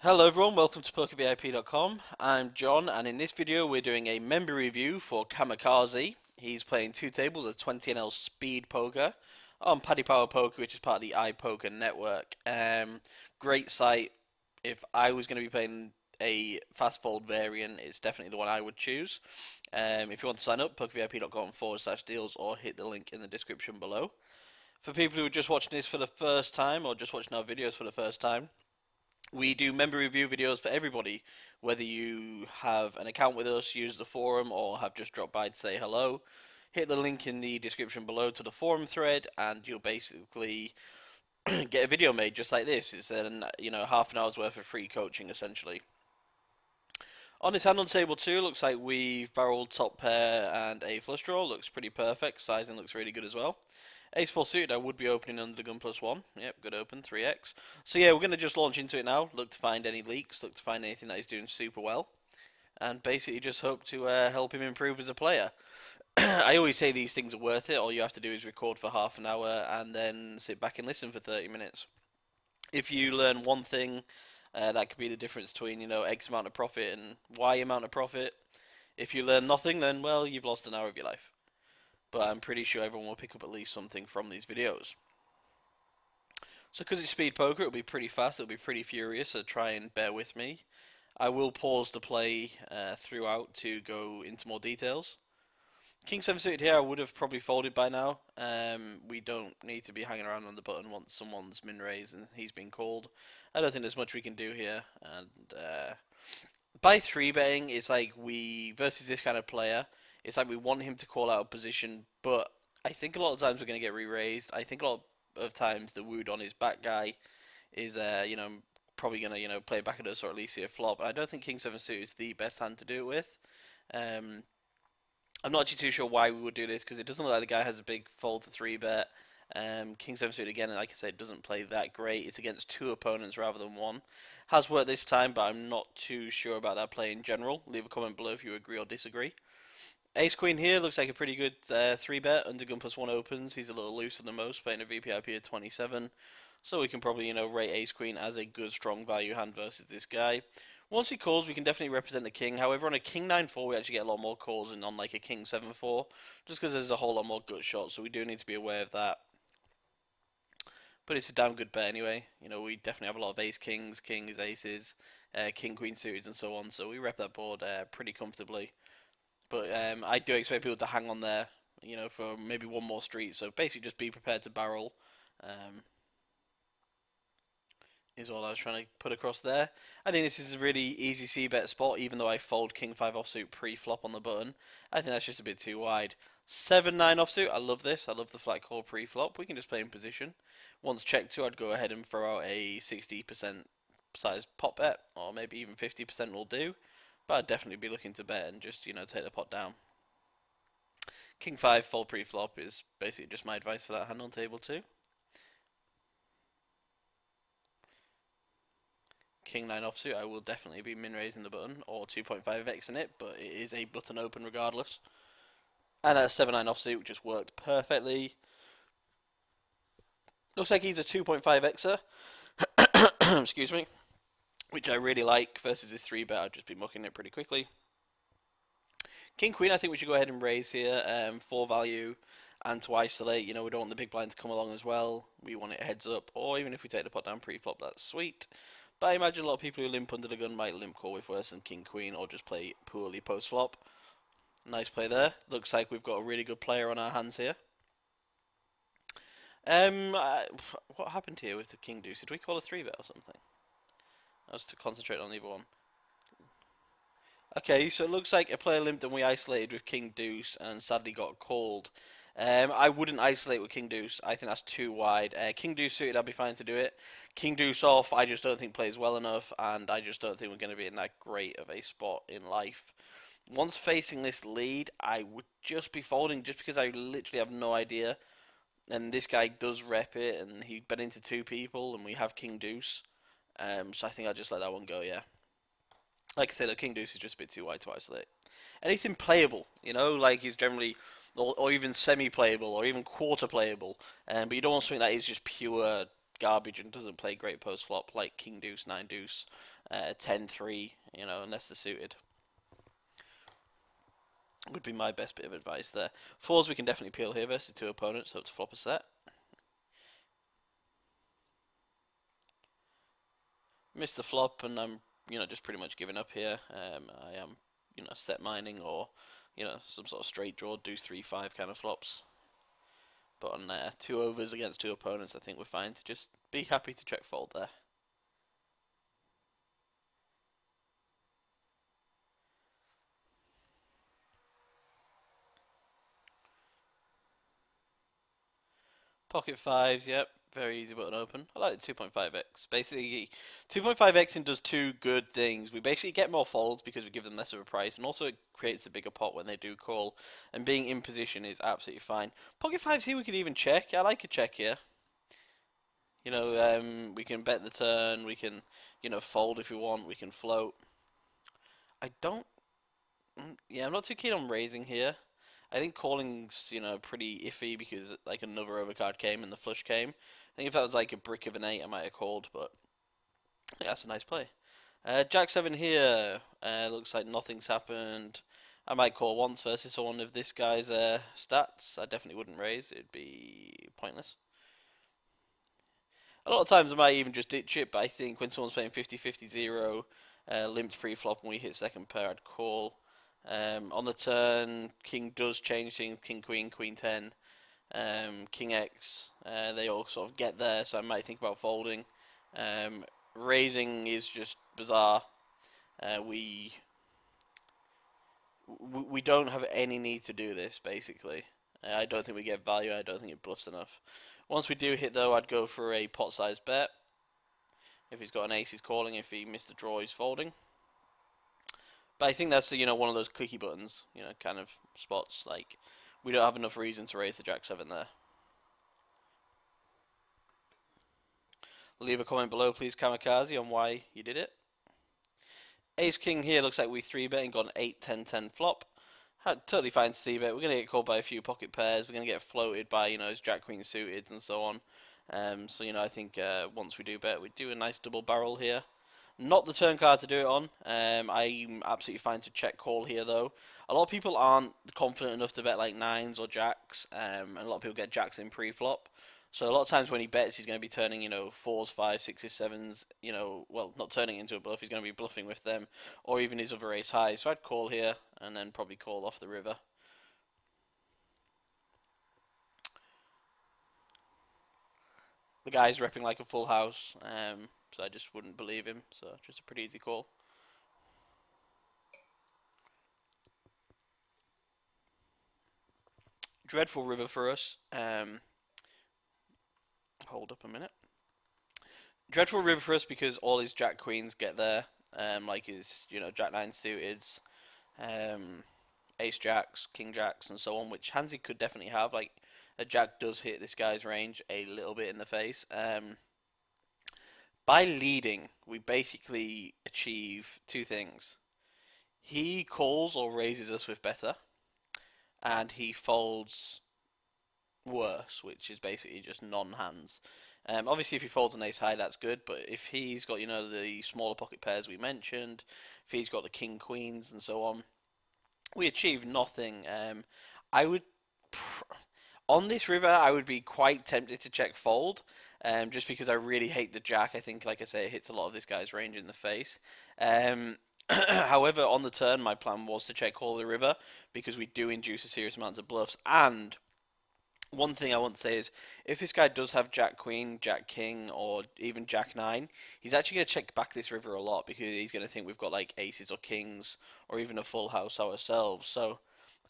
Hello everyone, welcome to PokerVIP.com. I'm John, and in this video we're doing a member review for Kamikaze. He's playing two tables of 20NL Speed Poker on Paddy Power Poker, which is part of the iPoker network. Great site. If I was going to be playing a fast fold variant, it's definitely the one I would choose. If you want to sign up, PokerVIP.com/deals, or hit the link in the description below. For people who are just watching this for the first time, or just watching our videos for the first time, we do member review videos for everybody, whether you have an account with us, use the forum, or have just dropped by to say hello. Hit the link in the description below to the forum thread, and you'll basically get a video made just like this. It's half an hour's worth of free coaching essentially. On this hand on table 2, looks like we've barreled top pair and a flush draw. Looks pretty perfect. Sizing looks really good as well. Ace 4 suited, I would be opening under the gun +1. Yep, good open, 3x. So yeah, we're going to just launch into it now. Look to find any leaks, look to find anything that he's doing super well. And basically just hope to help him improve as a player. I always say these things are worth it. All you have to do is record for half an hour and then sit back and listen for 30 minutes. If you learn one thing, that could be the difference between, X amount of profit and Y amount of profit. If you learn nothing, then, well, you've lost an hour of your life. But I'm pretty sure everyone will pick up at least something from these videos. So because it's speed poker, it'll be pretty fast, it'll be pretty furious, so try and bear with me. I will pause the play throughout to go into more details. King 7 suited here, I would have probably folded by now. We don't need to be hanging around on the button once someone's min raised and he's been called. I don't think there's much we can do here. And by 3-betting, it's like versus this kind of player, it's like we want him to call out a position, but I think a lot of times we're going to get re-raised. I think a lot of times the wood on his back guy is, probably going to, play back at us or at least see a flop. I don't think King 7 suit is the best hand to do it with. I'm not actually too sure why we would do this, because it doesn't look like the guy has a big fold to 3-bet. King 7 suit again, like I said, doesn't play that great. It's against two opponents rather than one. Has worked this time, but I'm not too sure about that play in general. Leave a comment below if you agree or disagree. Ace Queen here looks like a pretty good 3-bet. Under gun +1 opens. He's a little looser than most, playing a VPIP of 27. So we can probably, rate Ace Queen as a good, strong value hand versus this guy. Once he calls, we can definitely represent the king. However, on a King 9-4, we actually get a lot more calls than on like a King 7-4, just because there's a whole lot more gut shots, so we do need to be aware of that. But it's a damn good bet anyway. We definitely have a lot of ace kings, kings, aces, king queen suited, and so on, so we rep that board pretty comfortably. But I do expect people to hang on there, for maybe one more street. So basically just be prepared to barrel, is all I was trying to put across there. I think this is a really easy c-bet spot, even though I fold King 5 offsuit pre-flop on the button. I think that's just a bit too wide. 7-9 offsuit, I love this. I love the flat call pre-flop. We can just play in position. Once checked to, I'd go ahead and throw out a 60% size pot bet, or maybe even 50% will do. But I'd definitely be looking to bet and just, take the pot down. King 5 fold pre-flop is basically just my advice for that hand on table 2. King 9 offsuit, I will definitely be min raising the button, or 2.5x in it, but it is a button open regardless. And a 7-9 offsuit just worked perfectly. Looks like he's a 2.5xer. Excuse me. Which I really like versus this 3-bet. I'd just be mucking it pretty quickly. King Queen, I think we should go ahead and raise here for value and to isolate. We don't want the big blind to come along as well. We want it heads up, or even if we take the pot down pre-flop, that's sweet. But I imagine a lot of people who limp under the gun might limp call with worse than King Queen, or just play poorly post-flop. Nice play there. Looks like we've got a really good player on our hands here. What happened here with the King Deuce? Did we call a 3-bet or something? I was to concentrate on either one. Okay, so it looks like a player limped and we isolated with King Deuce and sadly got called. I wouldn't isolate with King Deuce. I think that's too wide. King Deuce suited, I'd be fine to do it. King Deuce off, I just don't think plays well enough, and I just don't think we're going to be in that great of a spot in life. Once facing this lead, I would just be folding just because I literally have no idea. And this guy does rep it, and he bet into two people, and we have King Deuce. So I think I'll just let that one go, yeah. Like I said, the King Deuce is just a bit too wide to isolate. Anything playable, like he's generally, or even semi-playable, or even quarter-playable. But you don't want something that is just pure garbage and doesn't play great post flop, like King Deuce, Nine Deuce, 10-3, you know, unless they're suited. Would be my best bit of advice there. Fours we can definitely peel here versus two opponents, so to flop a set. Missed the flop, and I'm, you know, just pretty much giving up here. I am, you know, set mining or, you know, some sort of straight draw, deuce 3-5 kind of flops. But on two overs against two opponents, I think we're fine to just be happy to check fold there. Pocket fives, yep, very easy button open. I like the 2.5x. Basically, 2.5xing does two good things. We basically get more folds because we give them less of a price, and also it creates a bigger pot when they do call. And being in position is absolutely fine. Pocket fives here we could even check. I like a check here. You know, we can bet the turn. We can, you know, fold if we want. We can float. I don't. Yeah, I'm not too keen on raising here. I think calling's, you know, pretty iffy because like another overcard came and the flush came. I think if that was like a brick of an 8, I might have called, but yeah, that's a nice play. Jack 7 here. Looks like nothing's happened. I might call once versus one of this guy's stats. I definitely wouldn't raise. It'd be pointless. A lot of times I might even just ditch it, but I think when someone's playing 50-50-0, limped pre-flop and we hit second pair, I'd call. On the turn, King does change things, King Queen, Queen 10, King X, they all sort of get there, so I might think about folding. Raising is just bizarre. We don't have any need to do this, basically. I don't think we get value, I don't think it bluffs enough. Once we do hit, though, I'd go for a pot-sized bet. If he's got an ace, he's calling. If he missed a draw, he's folding. But I think that's, you know, one of those clicky buttons, you know, kind of spots. Like, we don't have enough reason to raise the Jack 7 there. Leave a comment below, please, Kamikaze, on why you did it. Ace King here looks like we 3-bet and got an 8-10-10 flop. Totally fine to see bet. We're going to get called by a few pocket pairs. We're going to get floated by, you know, his Jack Queen suited and so on. So, you know, I think once we do bet, we do a nice double barrel here. Not the turn card to do it on. I'm absolutely fine to check call here, though. A lot of people aren't confident enough to bet like 9s or jacks, and a lot of people get jacks in pre-flop. So a lot of times when he bets, he's going to be turning, you know, 4s, 5s, 6s, 7s, you know, well, not turning into a bluff, he's going to be bluffing with them, or even his other ace highs. So I'd call here, and then probably call off the river. The guy's repping like a full house, so I just wouldn't believe him, so just a pretty easy call. Dreadful river for us. Hold up a minute. Dreadful river for us because all his Jack Queens get there, like his, you know, Jack 9 suiteds, Ace Jacks, King Jacks, and so on, which hands he could definitely have. Like, a Jack does hit this guy's range a little bit in the face. By leading, we basically achieve two things. He calls or raises us with better, and he folds worse, which is basically just non-hands. Obviously, if he folds an ace high, that's good, but if he's got, you know, the smaller pocket pairs we mentioned, if he's got the king queens and so on, we achieve nothing. I would, on this river, I would be quite tempted to check fold, just because I really hate the jack. I think, like I say, it hits a lot of this guy's range in the face. However, on the turn, my plan was to check call the river because we do induce a serious amount of bluffs. And one thing I want to say is, if this guy does have Jack Queen, Jack King, or even Jack 9, he's actually going to check back this river a lot because he's going to think we've got like aces or kings or even a full house ourselves. So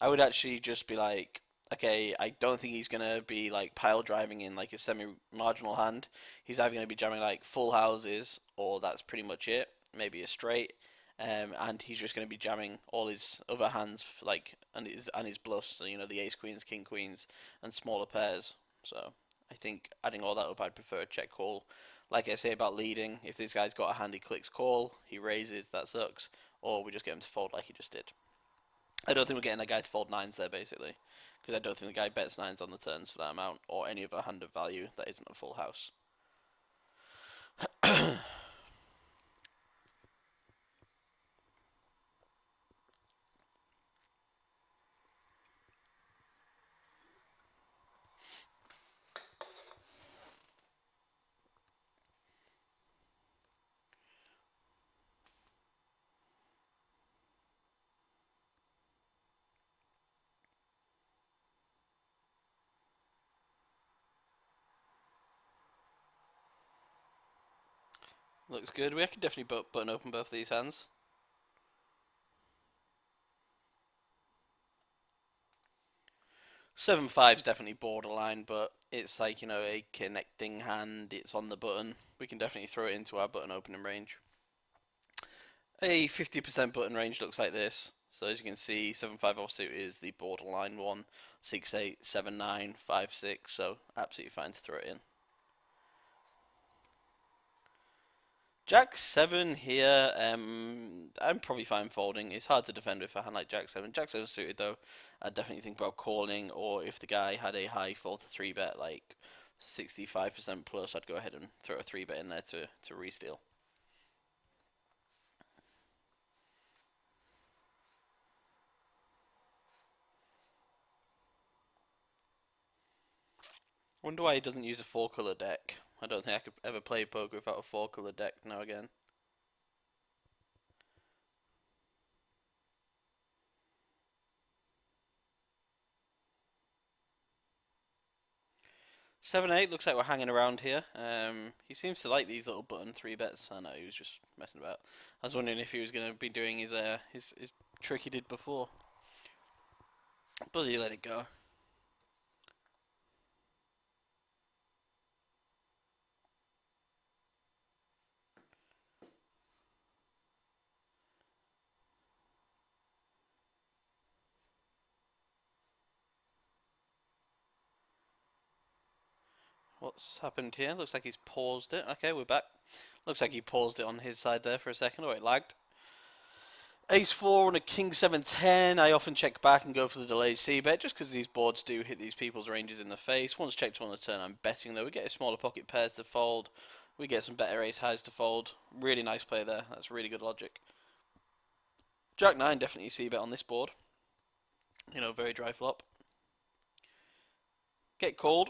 I would actually just be like, okay, I don't think he's going to be like pile driving in like a semi-marginal hand. He's either going to be jamming like full houses or that's pretty much it, maybe a straight. And he's just going to be jamming all his other hands, like and his bluffs, so, you know, the ace queens, king queens, and smaller pairs. So I think adding all that up, I'd prefer a check call. Like I say about leading, if this guy's got a hand, he clicks call, he raises, that sucks, or we just get him to fold like he just did. I don't think we're getting a guy to fold 9s there, basically, because I don't think the guy bets 9s on the turns for that amount, or any other hand of value that isn't a full house. Looks good. We could definitely button open both of these hands. 7-5 is definitely borderline, but it's like, you know, a connecting hand. It's on the button. We can definitely throw it into our button opening range. A 50% button range looks like this. So as you can see, 7-5 offsuit is the borderline one. 6-8, 7-9, 5-6. So absolutely fine to throw it in. Jack 7 here, I'm probably fine folding. It's hard to defend with a hand like Jack 7. Jack 7 suited though, I'd definitely think about calling, or if the guy had a high fold to 3 bet, like 65% plus, I'd go ahead and throw a 3 bet in there to re-steal. Wonder why he doesn't use a 4-color deck. I don't think I could ever play poker without a 4-color deck now again. 7-8 looks like we're hanging around here. He seems to like these little button 3 bets. I know he was just messing about. I was wondering if he was going to be doing his trick he did before. But he let it go. What's happened here? Looks like he's paused it. Okay, we're back. Looks like he paused it on his side there for a second. Oh, it lagged. Ace 4 on a King 7-10. I often check back and go for the delayed c-bet just because these boards do hit these people's ranges in the face. Once checked on the turn, I'm betting though. We get a smaller pocket pairs to fold. We get some better ace highs to fold. Really nice play there. That's really good logic. Jack 9 definitely c-bet on this board. You know, very dry flop. Get called.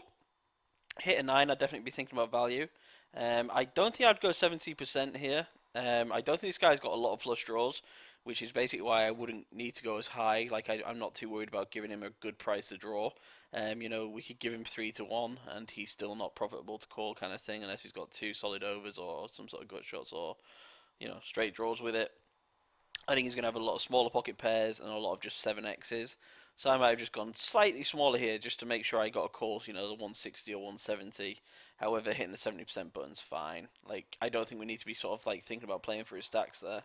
Hit a 9, I'd definitely be thinking about value. I don't think I'd go 70% here. I don't think this guy's got a lot of flush draws, which is basically why I wouldn't need to go as high. Like I'm not too worried about giving him a good price to draw. You know, we could give him 3-1, and he's still not profitable to call, kind of thing, unless he's got 2 solid overs or some sort of gut shots or, you know, straight draws with it. I think he's going to have a lot of smaller pocket pairs and a lot of just 7x's. So I might have just gone slightly smaller here just to make sure I got a call, you know, the 160 or 170. However, hitting the 70% button's fine. Like, I don't think we need to be sort of like thinking about playing for his stacks there.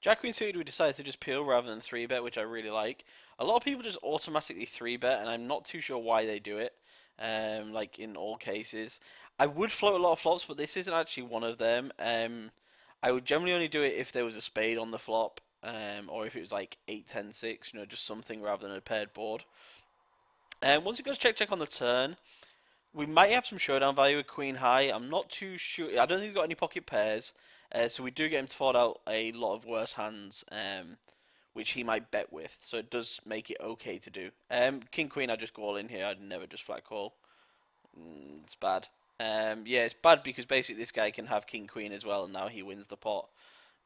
Jack Queen suited, we decided to just peel rather than 3-bet, which I really like. A lot of people just automatically 3-bet, and I'm not too sure why they do it. Like in all cases, I would float a lot of flops, but this isn't actually one of them. I would generally only do it if there was a spade on the flop, or if it was like 8-10-6, you know, just something rather than a paired board. Once it goes check on the turn, we might have some showdown value with Queen High. I'm not too sure. I don't think he's got any pocket pairs. So we do get him to fold out a lot of worse hands, which he might bet with. So it does make it okay to do. King Queen, I just go all in here. I'd never just flat call. It's bad. Yeah, it's bad because basically this guy can have King Queen as well, and now he wins the pot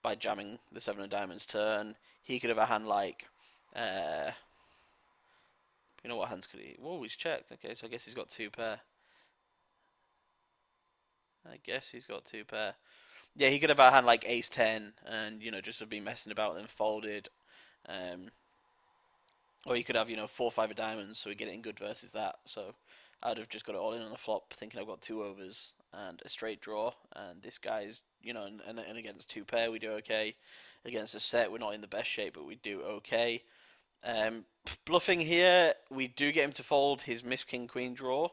by jamming the 7 of diamonds turn. He could have a hand like, you know what hands could he? Whoa, he's checked. Okay, so I guess he's got 2 pair. I guess he's got 2 pair. Yeah, he could have a hand like ace 10 and, you know, just have been messing about and folded. Or he could have, you know, 4-5 of diamonds, so we get it in good versus that. So I'd have just got it all in on the flop, thinking I've got 2 overs and a straight draw. And this guy's, you know, and against 2 pair, we do okay. Against a set, we're not in the best shape, but we do okay. Bluffing here, we do get him to fold his miss king queen draw.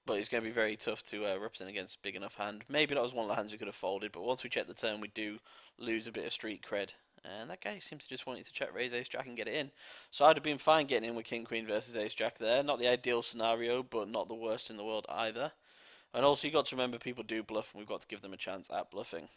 But it's going to be very tough to represent against a big enough hand. Maybe that was one of the hands we could have folded, but once we check the turn, we do lose a bit of street cred. And that guy seems to just want you to check raise ace jack and get it in. So I'd have been fine getting in with king queen versus ace jack there. Not the ideal scenario, but not the worst in the world either. And also you got to remember people do bluff, and we've got to give them a chance at bluffing.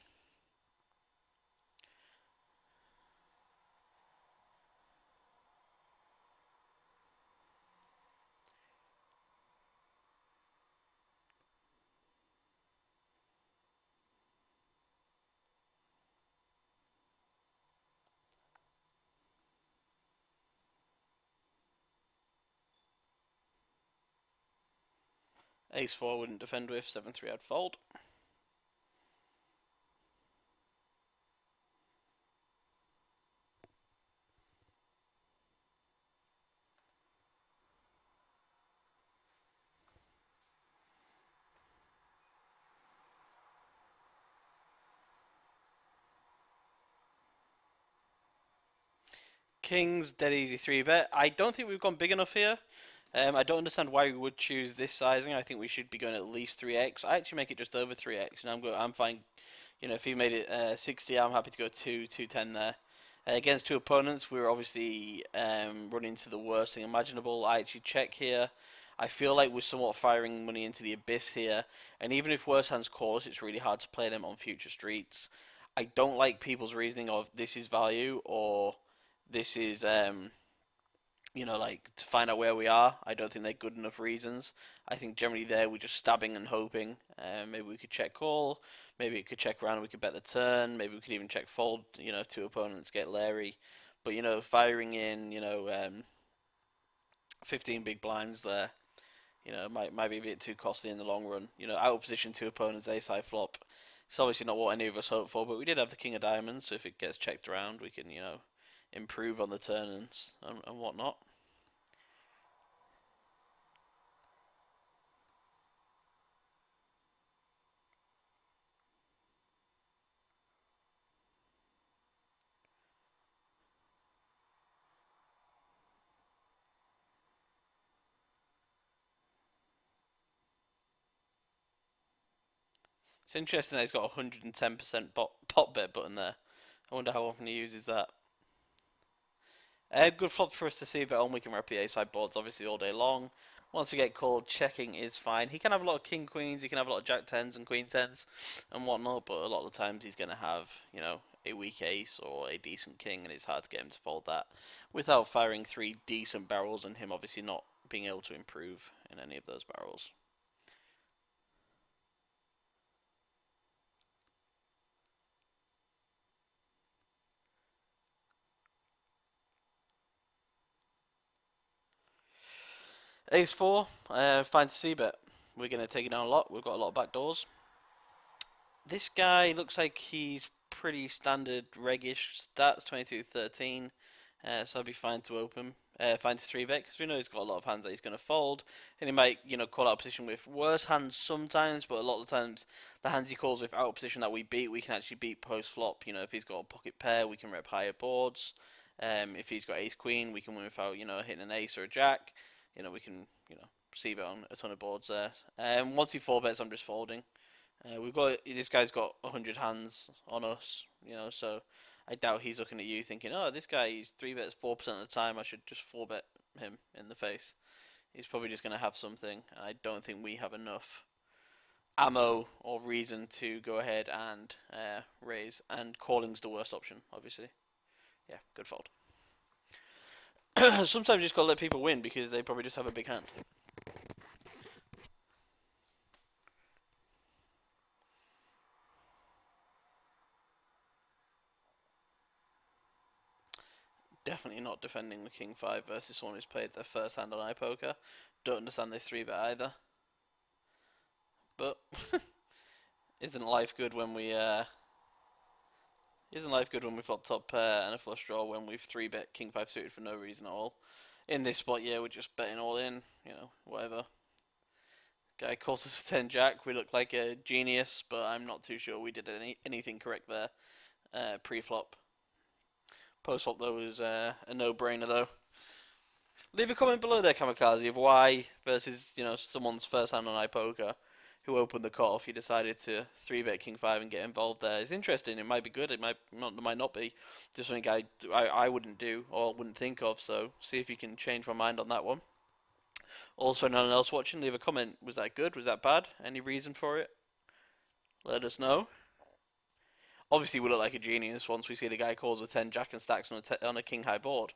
Ace 4 wouldn't defend with, 7-3 I'd fold. King's dead easy 3-bet. I don't think we've gone big enough here. I don't understand why we would choose this sizing. I think we should be going at least 3x. I actually make it just over 3x, and I'm fine. You know, if he made it 60, I'm happy to go 210 there. Against two opponents, we were obviously running into the worst thing imaginable. I actually check here. I feel like we're somewhat firing money into the abyss here, and even if worse hands call us, it's really hard to play them on future streets. I don't like people's reasoning of this is value or this is you know, like to find out where we are. I don't think they're good enough reasons. I think generally there we're just stabbing and hoping. Maybe we could check call, maybe it could check around, we could bet the turn, maybe we could even check fold, you know, if two opponents get Larry. But, you know, firing in, you know, 15 big blinds there, you know, might be a bit too costly in the long run. You know, out of position two opponents, ace high flop. It's obviously not what any of us hope for, but we did have the king of diamonds, so if it gets checked around, we can, you know, improve on the turn and whatnot. It's interesting that he's got a 110% pot bet button there. I wonder how often he uses that. Good flop for us to see bet on. We can rep the ace-high boards obviously all day long. Once we get called, checking is fine. He can have a lot of king queens, he can have a lot of jack tens and queen tens and whatnot, but a lot of the times he's going to have, you know, a weak ace or a decent king, and it's hard to get him to fold that without firing three decent barrels and him obviously not being able to improve in any of those barrels. Ace 4, fine to see, but we're going to take it down a lot. We've got a lot of back doors. This guy looks like he's pretty standard regish stats, 22-13, so I'd be fine to open, fine to 3-bet, because we know he's got a lot of hands that he's going to fold, and he might, you know, call out position with worse hands sometimes, but a lot of the times, the hands he calls with out of position that we beat, we can actually beat post-flop. You know, if he's got a pocket pair, we can rep higher boards. If he's got ace-queen, we can win without, you know, hitting an ace or a jack. You know, we can, you know, see-bet on a ton of boards there. Once he 4-bets, I'm just folding. We've got this guy's got 100 hands on us, you know, so I doubt he's looking at you thinking, oh, this guy he's 3-bets 4% of the time, I should just 4-bet him in the face. He's probably just going to have something, and I don't think we have enough ammo or reason to go ahead and raise, and calling's the worst option, obviously. Yeah, good fold. Sometimes you just gotta let people win because they probably just have a big hand. Definitely not defending the king 5 versus someone who's played their first hand on iPoker. Don't understand this 3-bet either. But isn't life good when we isn't life good when we've got top pair and a flush draw when we've 3-bet king 5 suited for no reason at all? In this spot, yeah, we're just betting all in, you know, whatever. Guy calls us 10 jack, we look like a genius, but I'm not too sure we did anything correct there pre-flop. Post-flop though was a no-brainer though. Leave a comment below there, Kamikaze, of why versus, you know, someone's first hand on iPoker who opened the cutoff, he decided to 3-bet King 5 and get involved there. It's interesting. It might be good. It might not be. Just something I wouldn't do or wouldn't think of. So see if you can change my mind on that one. Also, anyone else watching, leave a comment. Was that good? Was that bad? Any reason for it? Let us know. Obviously, we look like a genius once we see the guy calls with 10 jack and stacks on a king high board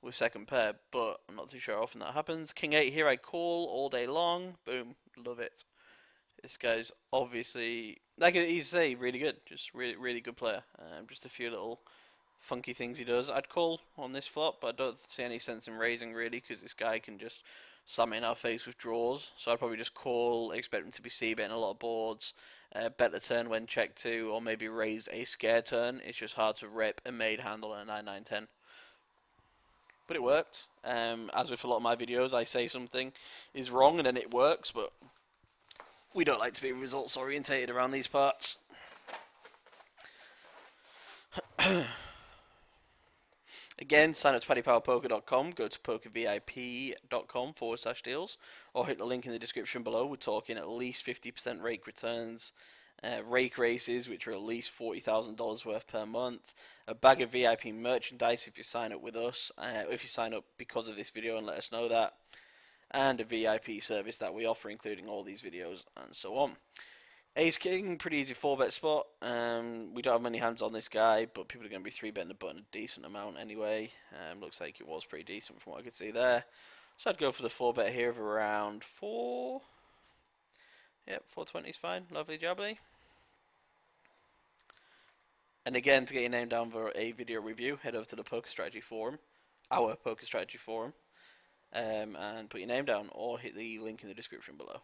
with second pair, but I'm not too sure how often that happens. King 8 here, I call all day long. Boom, love it. This guy's obviously, like he's say, really good. Just really good player. Just a few little funky things he does. I'd call on this flop, but I don't see any sense in raising really, because this guy can just slam it in our face with draws. So I'd probably just call, expect him to be c-betting a lot of boards, bet the turn when check 2, or maybe raise a scare turn. It's just hard to rep a made handle on a 9-9-10. But it worked. As with a lot of my videos, I say something is wrong and then it works, but we don't like to be results orientated around these parts. Again, sign up to paddypowerpoker.com, go to pokervip.com/deals, or hit the link in the description below. We're talking at least 50% rake returns, rake races, which are at least $40,000 worth per month, a bag of VIP merchandise if you sign up with us, if you sign up because of this video and let us know that, and a VIP service that we offer, including all these videos and so on. Ace King, pretty easy 4-bet spot. We don't have many hands on this guy, but people are going to be 3-betting the button a decent amount anyway. Looks like it was pretty decent from what I could see there. So I'd go for the 4-bet here of around 4. Yep, 420 is fine. Lovely jubbly. And again, to get your name down for a video review, head over to the Poker Strategy Forum, our Poker Strategy Forum, and put your name down, or hit the link in the description below.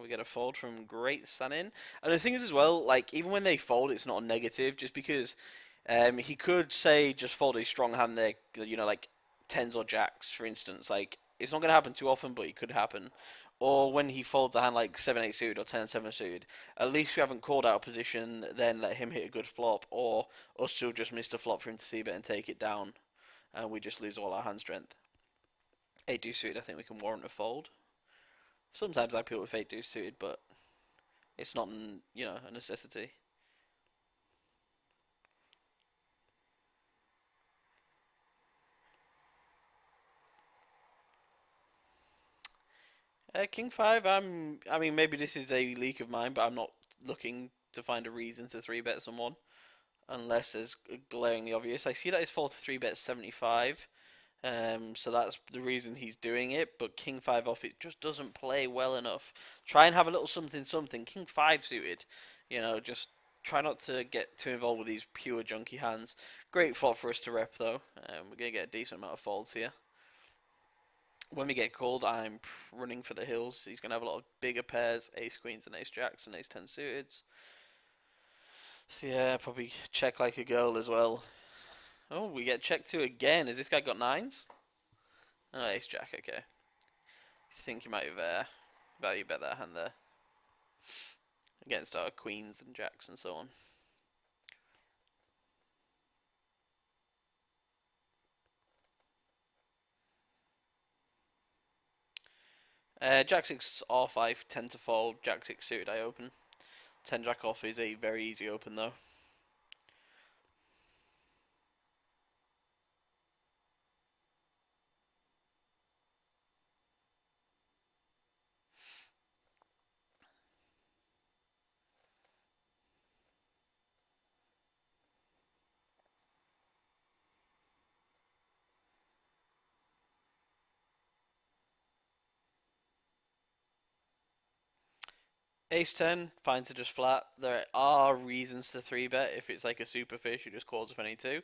We get a fold from Great Sanin. And the thing is as well, like, even when they fold, it's not a negative, just because he could say just fold a strong hand there, you know, like 10s or jacks, for instance. Like, it's not going to happen too often, but it could happen. Or when he folds a hand like 7-8 suited or 10-7 suited, at least we haven't called out a position, then let him hit a good flop, or us still just miss the flop for him to c-bet and take it down, and we just lose all our hand strength. 8 deuce suited, I think we can warrant a fold. Sometimes I peel with 8 deuce suited, but it's not, you know, a necessity. King 5, I mean, maybe this is a leak of mine, but I'm not looking to find a reason to 3-bet someone, unless there's glaringly obvious. I see that his fall to 3-bet 75, so that's the reason he's doing it, but King 5 off, it just doesn't play well enough. Try and have a little something. King 5 suited, you know, just try not to get too involved with these pure junky hands. Great flop for us to rep though. We're going to get a decent amount of folds here. When we get called, I'm running for the hills. He's going to have a lot of bigger pairs, ace queens and ace jacks and ace 10 suiteds. So yeah, probably check like a girl as well. Oh, we get check 2 again. Has this guy got 9s? Oh, ace jack, okay. I think he might have value bet that hand there. Against our queens and jacks and so on. Jack 6 off, I tend to fold. Jack 6 suited, I open. 10 jack off is a very easy open though. Ace 10, fine to just flat. There are reasons to 3-bet if it's like a super fish who just calls if any 2.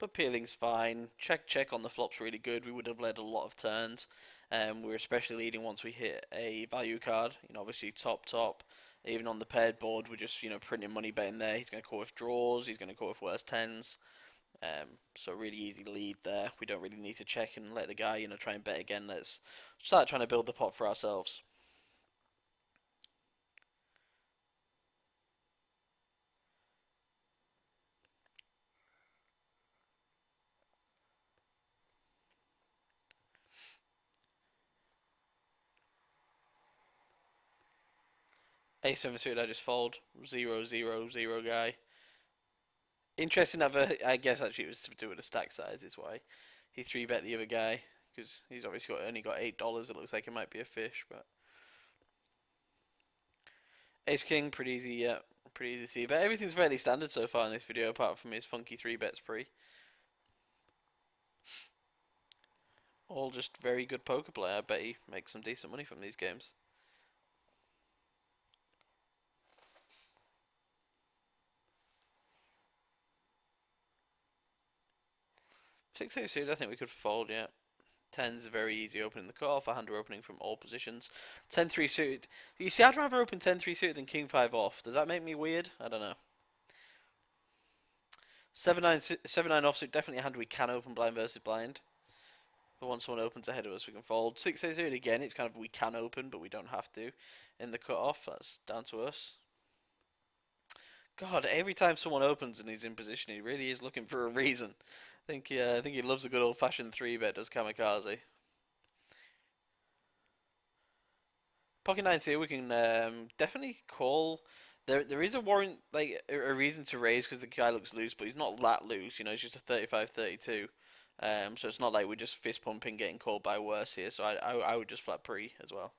But peeling's fine. Check on the flop's really good. We would have led a lot of turns. We're especially leading once we hit a value card. You know, obviously top. Even on the paired board, we're just, you know, printing money betting there. He's going to call with draws. He's going to call with worse 10s. So really easy lead there. We don't really need to check and let the guy, you know, try and bet again. Let's start trying to build the pot for ourselves. A7 suited, I just fold. 0, 0, 0 guy. Interesting that I guess actually it was to do with the stack size, is why he 3-bet the other guy. Because he's obviously only got $8, it looks like it might be a fish, but... Ace King, pretty easy, yeah. Pretty easy to see, but everything's fairly standard so far in this video, apart from his funky 3-bets pre. All just very good poker player. I bet he makes some decent money from these games. Six eight suited, I think we could fold, yeah. 10's very easy opening the cutoff. A hand are opening from all positions. 10-3 suited. You see, I'd rather open 10-3 suited than King 5 off. Does that make me weird? I don't know. 7-9 offsuit, definitely a hand we can open blind versus blind. But once someone opens ahead of us, we can fold. 6-8 suited again, it's kind of we can open, but we don't have to. In the cutoff, that's down to us. God, every time someone opens and he's in position, he really is looking for a reason. I think he loves a good old-fashioned 3-bet, does Kamikaze. Pocket 9's here, we can definitely call. There is a warrant, like a reason to raise because the guy looks loose, but he's not that loose. You know, he's just a 35-32. So it's not like we're just fist pumping, getting called by worse here. So I would just flat pre as well.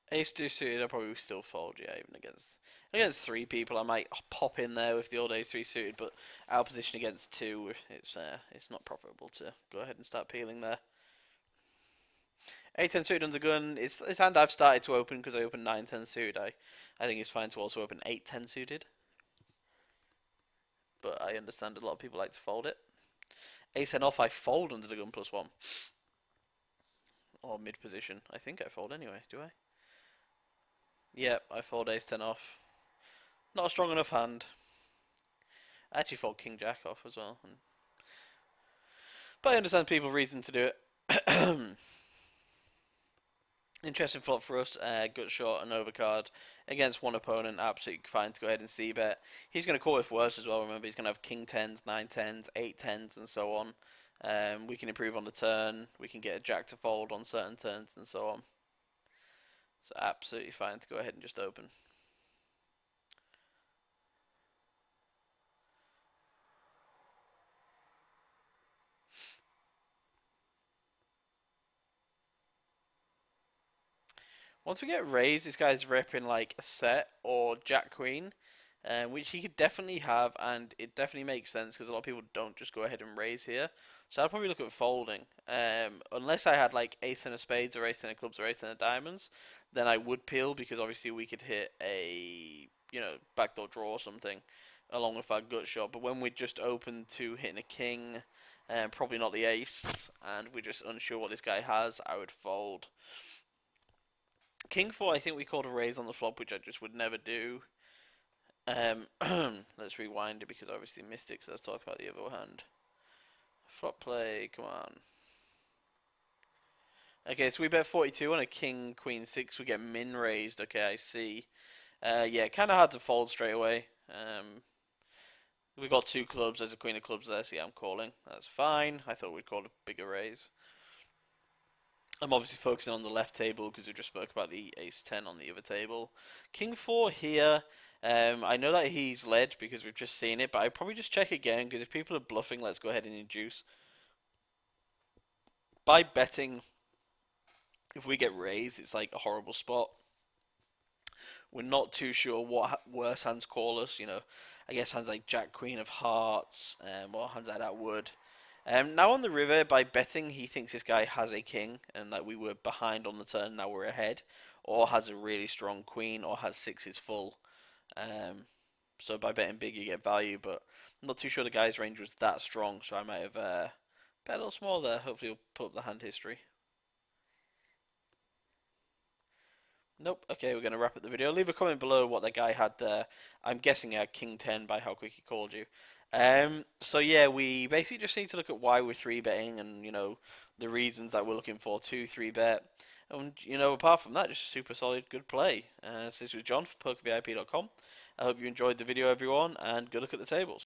Ace 2 suited, I'll probably still fold, yeah, even against 3 people. I might pop in there with the old Ace 3 suited, but our position against 2, it's not profitable to go ahead and start peeling there. 8-10 suited under gun. It's hand I've started to open because I opened 9-10 suited. I think it's fine to also open 8-10 suited, but I understand a lot of people like to fold it. Ace-10 off, I fold under the gun +1. Or mid position. I think I fold anyway, do I? Yep, I fold Ace-10 off. Not a strong enough hand. I actually fold King-Jack off as well. But I understand people reason to do it. Interesting flop for us. Gut shot and overcard against one opponent. Absolutely fine to go ahead and c-bet. He's going to call with worse as well. Remember, he's going to have King-10s, 9-10s, 8-10s, and so on. We can improve on the turn. We can get a Jack to fold on certain turns and so on. So absolutely fine to go ahead and just open. Once we get raised, this guy's repping like a set or Jack Queen, which he could definitely have, and it definitely makes sense because a lot of people don't just go ahead and raise here. So I'd probably look at folding, unless I had like Ace-10 of spades or Ace-10 of clubs or Ace-10 of diamonds, then I would peel because obviously we could hit a backdoor draw or something along with our gut shot. But when we're just open to hitting a king, probably not the ace, and we're just unsure what this guy has, I would fold. King 4, I think we called a raise on the flop, which I just would never do. Let's rewind it because I obviously missed it because I was talking about the other hand. Flop play, come on. Okay, so we bet 42 on a king, queen 6. We get min raised. Okay, I see. Yeah, kind of hard to fold straight away. We got 2 clubs. There's a queen of clubs there, so yeah, I'm calling. That's fine. I thought we'd call a bigger raise. I'm obviously focusing on the left table because we just spoke about the ace-10 on the other table. King 4 here. I know that he's led because we've just seen it, but I'd probably just check again because if people are bluffing, let's go ahead and induce. By betting, if we get raised, it's like a horrible spot. We're not too sure what worse hands call us. I guess hands like Jack Queen of Hearts, or hands like that would. Now on the river, by betting, he thinks this guy has a king and that we were behind on the turn, now we're ahead, or has a really strong queen, or has 6s full. So by betting big, you get value, but I'm not too sure the guy's range was that strong, so I might have bet a little small there. Hopefully, he'll put up the hand history. Nope. Okay, we're going to wrap up the video. Leave a comment below what the guy had there. I'm guessing he had King 10 by how quick he called you. So yeah, we basically just need to look at why we're 3-betting and, the reasons that we're looking for to 3-bet. And you know, apart from that, just super solid, good play. So this was John for PokerVIP.com. I hope you enjoyed the video, everyone, and good luck at the tables.